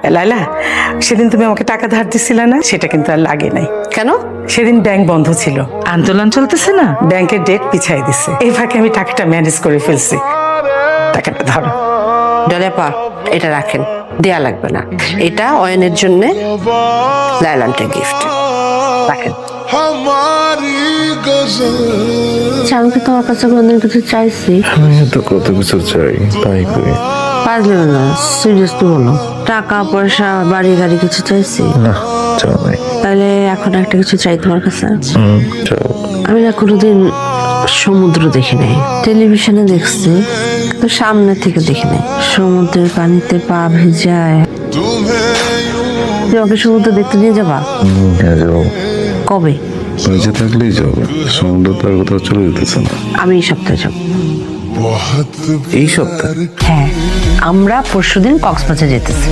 লাইলা, সেদিন তুমি আমাকে টাকা ধার দিছিলে না, সেটা কিন্তু আর লাগে নাই। কেন? সেদিন ব্যাংক বন্ধ ছিল, আন্দোলন চলতেছে না, ব্যাংকের ডেট পিছাই দিছে। এই ফাঁকে আমি টাকাটা ম্যানেজ করে ফেলছি। টাকাটা ধরো। ডলেপা, এটা রাখেন, দেয়া লাগবে না। এটা অয়নের জন্য লাইলানটা গিফট রাখেন। আমি কি তোমার কাছে কোনদিন কিছু চাইছি? আমি তো কত কিছু চাই, তাই করি পারলে না, সিরিয়াসলি বলো। টাকা পয়সা বাড়ি গাড়ি কিছু চাইছি? না, চাও নাই। তাহলে এখন একটা কিছু চাই তোমার কাছে। চাও। আমি না কোনোদিন সমুদ্র দেখি নাই, টেলিভিশনে দেখছি, কিন্তু সামনে থেকে দেখি নাই। সমুদ্রের পানিতে পা ভিজায়। তুমি ওকে সমুদ্র দেখতে নিয়ে যাবা? হ্যাঁ, যাও। কবে? বেঁচে থাকলেই যাও, সমুদ্র তো আর কোথাও চলে যেতেছে না। আমি এই সপ্তাহে যাব। এই সপ্তাহে? হ্যাঁ, আমরা পরশুদিন কক্সবাজার যেতেছি।